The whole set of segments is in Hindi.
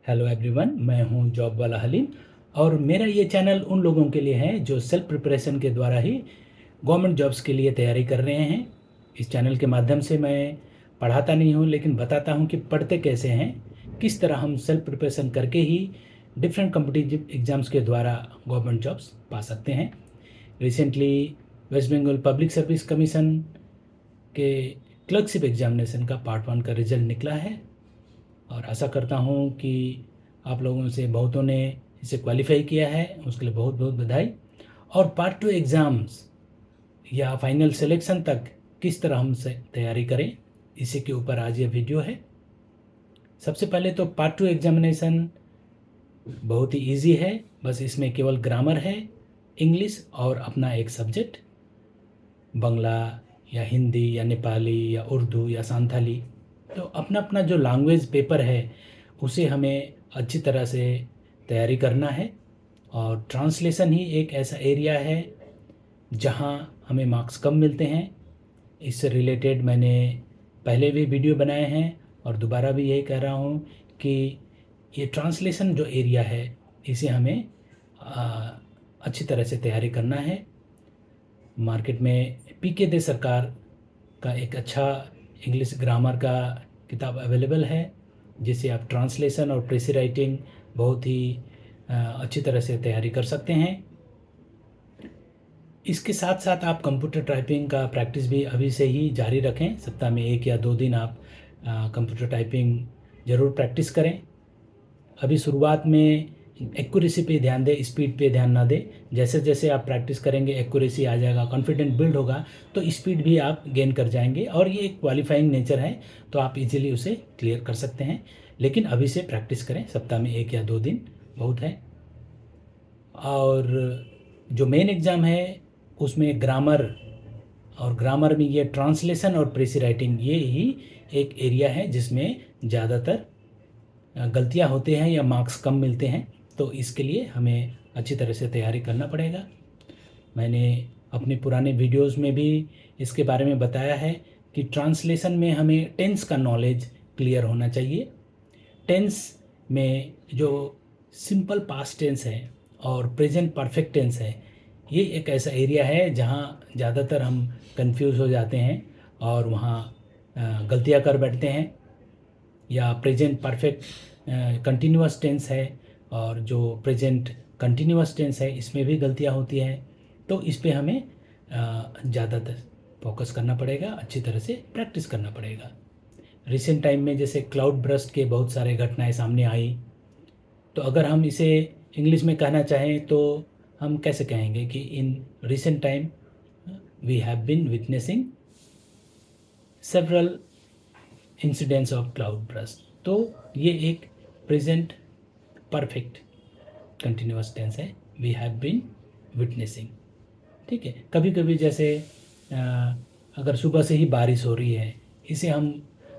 हेलो एवरीवन, मैं हूं जॉब वाला हलीम। और मेरा ये चैनल उन लोगों के लिए है जो सेल्फ प्रिपरेशन के द्वारा ही गवर्नमेंट जॉब्स के लिए तैयारी कर रहे हैं। इस चैनल के माध्यम से मैं पढ़ाता नहीं हूं, लेकिन बताता हूं कि पढ़ते कैसे हैं, किस तरह हम सेल्फ प्रिपरेशन करके ही डिफरेंट कॉम्पिटिटिव एग्ज़ाम्स के द्वारा गवर्नमेंट जॉब्स पा सकते हैं। Recently west Bengal public service commission के क्लर्कशिप एग्जामिनेशन का पार्ट 1 का रिजल्ट निकला है और आशा करता हूँ कि आप लोगों से बहुतों ने इसे क्वालिफाई किया है, उसके लिए बहुत बहुत बधाई। और पार्ट 2 एग्ज़ाम्स या फाइनल सिलेक्शन तक किस तरह हम से तैयारी करें, इसी के ऊपर आज ये वीडियो है। सबसे पहले तो पार्ट 2 एग्जामिनेशन बहुत ही इजी है। बस इसमें केवल ग्रामर है, इंग्लिश और अपना एक सब्जेक्ट, बंगला या हिंदी या नेपाली या उर्दू या सांथाली। तो अपना अपना जो लैंग्वेज पेपर है उसे हमें अच्छी तरह से तैयारी करना है। और ट्रांसलेशन ही एक ऐसा एरिया है जहां हमें मार्क्स कम मिलते हैं। इससे रिलेटेड मैंने पहले भी वीडियो बनाए हैं और दोबारा भी यही कह रहा हूं कि ये ट्रांसलेशन जो एरिया है इसे हमें अच्छी तरह से तैयारी करना है। मार्केट में पीके दे सरकार का एक अच्छा इंग्लिश ग्रामर का किताब अवेलेबल है, जिसे आप ट्रांसलेशन और प्रेसी राइटिंग बहुत ही अच्छी तरह से तैयारी कर सकते हैं। इसके साथ साथ आप कंप्यूटर टाइपिंग का प्रैक्टिस भी अभी से ही जारी रखें। सप्ताह में 1 या 2 दिन आप कंप्यूटर टाइपिंग ज़रूर प्रैक्टिस करें। अभी शुरुआत में एक्यूरेसी पे ध्यान दें, स्पीड पे ध्यान ना दें। जैसे जैसे आप प्रैक्टिस करेंगे एक्यूरेसी आ जाएगा, कॉन्फिडेंट बिल्ड होगा, तो स्पीड भी आप गेन कर जाएंगे और ये एक क्वालिफाइंग नेचर है, तो आप इजीली उसे क्लियर कर सकते हैं। लेकिन अभी से प्रैक्टिस करें, सप्ताह में 1 या 2 दिन बहुत है। और जो मेन एग्ज़ाम है उसमें ग्रामर, और ग्रामर में ये ट्रांसलेशन और प्रेसी राइटिंग, ये ही एक एरिया है जिसमें ज़्यादातर गलतियां होते हैं या मार्क्स कम मिलते हैं। तो इसके लिए हमें अच्छी तरह से तैयारी करना पड़ेगा। मैंने अपने पुराने वीडियोस में भी इसके बारे में बताया है कि ट्रांसलेशन में हमें टेंस का नॉलेज क्लियर होना चाहिए। टेंस में जो सिंपल पास्ट टेंस है और प्रेजेंट परफेक्ट टेंस है, ये एक ऐसा एरिया है जहाँ ज़्यादातर हम कंफ्यूज हो जाते हैं और वहाँ गलतियाँ कर बैठते हैं। या प्रेजेंट परफेक्ट कंटिन्यूअस टेंस है और जो प्रेजेंट कंटिन्यूअस टेंस है इसमें भी गलतियाँ होती हैं। तो इस पे हमें ज़्यादातर फोकस करना पड़ेगा, अच्छी तरह से प्रैक्टिस करना पड़ेगा। रिसेंट टाइम में जैसे क्लाउड बर्स्ट के बहुत सारे घटनाएं सामने आई, तो अगर हम इसे इंग्लिश में कहना चाहें तो हम कैसे कहेंगे कि in recent time we have been witnessing several incidents of cloud burst. तो ये एक प्रेजेंट परफेक्ट कंटिन्यूअस टेंस है, वी हैव बीन विटनेसिंग। ठीक है। कभी कभी जैसे अगर सुबह से ही बारिश हो रही है, इसे हम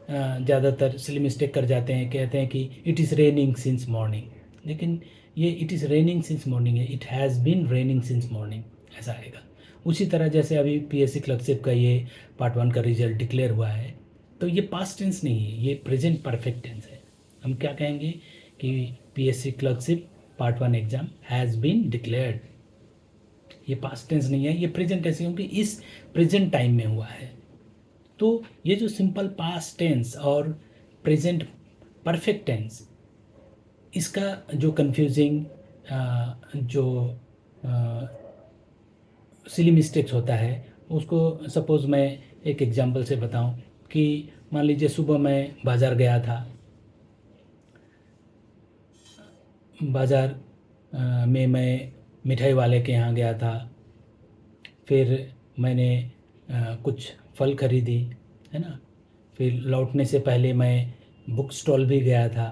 ज़्यादातर सिली मिस्टेक कर जाते हैं, कहते हैं कि it is raining since morning. लेकिन ये it is raining since morning है, it has been raining since morning, ऐसा आएगा। उसी तरह जैसे अभी पीएससी क्लर्कशिप का ये पार्ट 1 का रिजल्ट डिक्लेयर हुआ है, तो ये पास्ट टेंस नहीं है, ये प्रेजेंट परफेक्ट टेंस है। हम क्या कहेंगे कि PSC clerkship part 1 exam has been declared. ये पास्ट टेंस नहीं है, ये प्रेजेंट टेंस है, क्योंकि इस प्रेजेंट टाइम में हुआ है। तो ये जो सिंपल पास्ट टेंस और प्रेजेंट परफेक्ट टेंस, इसका जो कंफ्यूजिंग जो सिली मिस्टेक्स होता है, उसको सपोज़ मैं एक एग्जांपल से बताऊं कि मान लीजिए सुबह मैं बाज़ार गया था। बाज़ार में मैं मिठाई वाले के यहाँ गया था, फिर मैंने कुछ फल खरीदी, है ना। फिर लौटने से पहले मैं बुक स्टॉल भी गया था।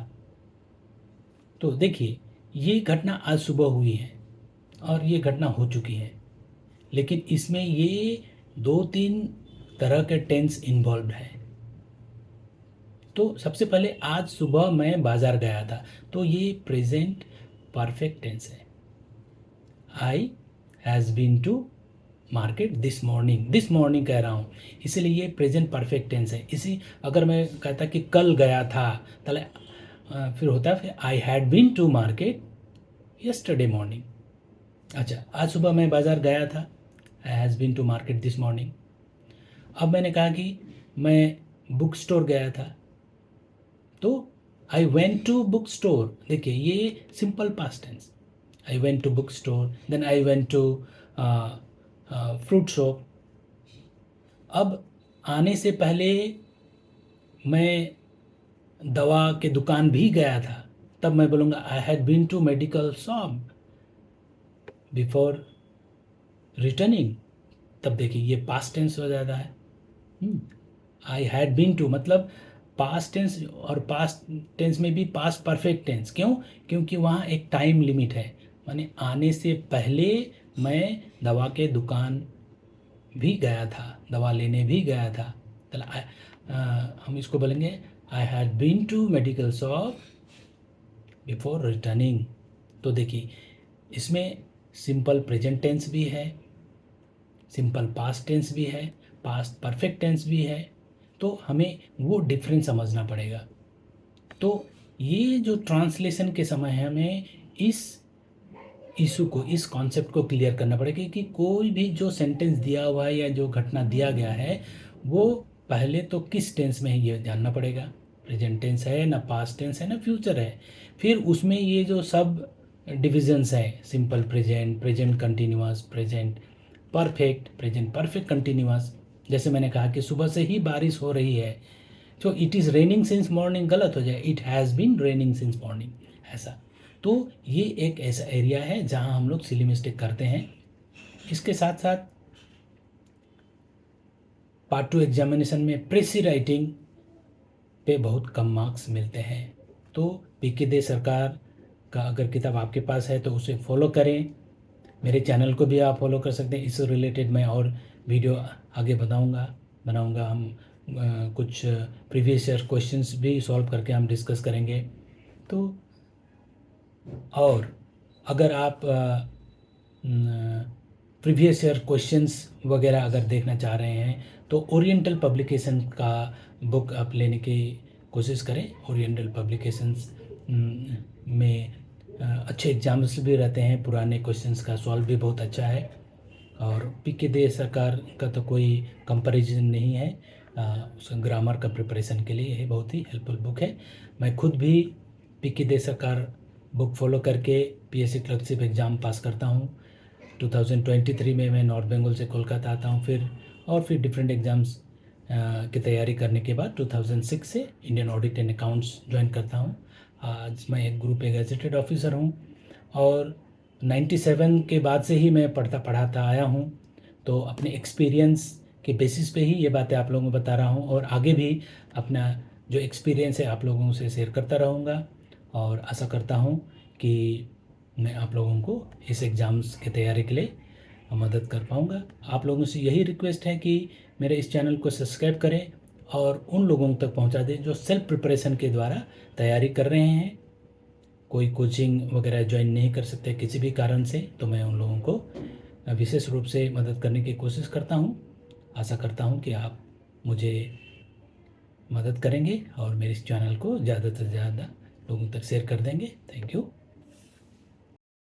तो देखिए, ये घटना आज सुबह हुई है और ये घटना हो चुकी है, लेकिन इसमें ये 2-3 तरह के टेंस इन्वॉल्व है। तो सबसे पहले आज सुबह मैं बाज़ार गया था, तो ये प्रेजेंट परफेक्ट टेंस है। I has been to market this morning, this morning कह रहा हूँ, इसलिए ये प्रेजेंट परफेक्ट टेंस है। इसी अगर मैं कहता कि कल गया था, ताले फिर होता है फिर I had been to market yesterday morning. अच्छा, आज सुबह मैं बाज़ार गया था, I has been to market this morning. अब मैंने कहा कि मैं बुक स्टोर गया था, तो I went to book store. देखिए ये simple past tense, I went to book store, then I went to fruit shop. अब आने से पहले मैं दवा के दुकान भी गया था, तब मैं बोलूँगा I had been to medical shop before returning. तब देखिए ये पास्ट टेंस हो जाता है। आई हैड बीन टू मतलब पास्ट टेंस, और पास्ट टेंस में भी पास्ट परफेक्ट टेंस। क्यों? क्योंकि वहाँ एक टाइम लिमिट है, माने आने से पहले मैं दवा के दुकान भी गया था, दवा लेने भी गया था। चलो हम इसको बोलेंगे I had been to medical shop before returning. तो देखिए इसमें सिंपल प्रेजेंट टेंस भी है, सिंपल पास्ट टेंस भी है, पास्ट परफेक्ट टेंस भी है, तो हमें वो डिफरेंस समझना पड़ेगा। तो ये जो ट्रांसलेशन के समय है, हमें इस इशू को, इस कॉन्सेप्ट को क्लियर करना पड़ेगा कि कोई भी जो सेंटेंस दिया हुआ है या जो घटना दिया गया है वो पहले तो किस टेंस में है ये जानना पड़ेगा। प्रेजेंट टेंस है ना, पास्ट टेंस है ना, फ्यूचर है। फिर उसमें ये जो सब डिविजन्स है, simple present, present continuous, present perfect, present perfect continuous. जैसे मैंने कहा कि सुबह से ही बारिश हो रही है, तो it is raining since morning गलत हो जाए, it has been raining since morning, ऐसा। तो ये एक ऐसा एरिया है जहाँ हम लोग सिली मिस्टेक करते हैं। इसके साथ साथ पार्ट 2 एग्जामिनेशन में प्रेसी राइटिंग पे बहुत कम मार्क्स मिलते हैं। तो पीके दे सरकार का अगर किताब आपके पास है तो उसे फॉलो करें। मेरे चैनल को भी आप फॉलो कर सकते हैं, इससे रिलेटेड मैं और वीडियो आगे बनाऊंगा। हम कुछ प्रीवियस ईयर क्वेश्चंस भी सॉल्व करके हम डिस्कस करेंगे। तो और अगर आप प्रीवियस ईयर क्वेश्चंस वगैरह अगर देखना चाह रहे हैं तो ओरिएंटल पब्लिकेशन का बुक आप लेने की कोशिश करें। ओरिएंटल पब्लिकेशंस में अच्छे एग्जाम्स भी रहते हैं, पुराने क्वेश्चंस का सॉल्व भी बहुत अच्छा है। और पीके दे सरकार का तो कोई कंपैरिजन नहीं है, उसका ग्रामर का प्रिपरेशन के लिए ये बहुत ही हेल्पफुल बुक है। मैं खुद भी पीके दे सरकार बुक फॉलो करके पीएससी क्लर्कशिप एग्ज़ाम पास करता हूँ। 2023 में मैं नॉर्थ बंगाल से कोलकाता आता हूँ, फिर डिफरेंट एग्ज़ाम्स की तैयारी करने के बाद 2006 से Indian audit and accounts join करता हूँ। आज मैं एक ग्रुप ए गैजेटेड ऑफिसर हूँ, और 97 के बाद से ही मैं पढ़ाता आया हूँ। तो अपने एक्सपीरियंस के बेसिस पे ही ये बातें आप लोगों को बता रहा हूँ, और आगे भी अपना जो एक्सपीरियंस है आप लोगों से शेयर करता रहूँगा। और आशा करता हूँ कि मैं आप लोगों को इस एग्ज़ाम्स की तैयारी के लिए मदद कर पाऊँगा। आप लोगों से यही रिक्वेस्ट है कि मेरे इस चैनल को सब्सक्राइब करें और उन लोगों तक पहुंचा दें जो सेल्फ प्रिपरेशन के द्वारा तैयारी कर रहे हैं, कोई कोचिंग वगैरह ज्वाइन नहीं कर सकते किसी भी कारण से, तो मैं उन लोगों को विशेष रूप से मदद करने की कोशिश करता हूं। आशा करता हूं कि आप मुझे मदद करेंगे और मेरे इस चैनल को ज़्यादा से ज़्यादा लोगों तक शेयर कर देंगे। Thank you.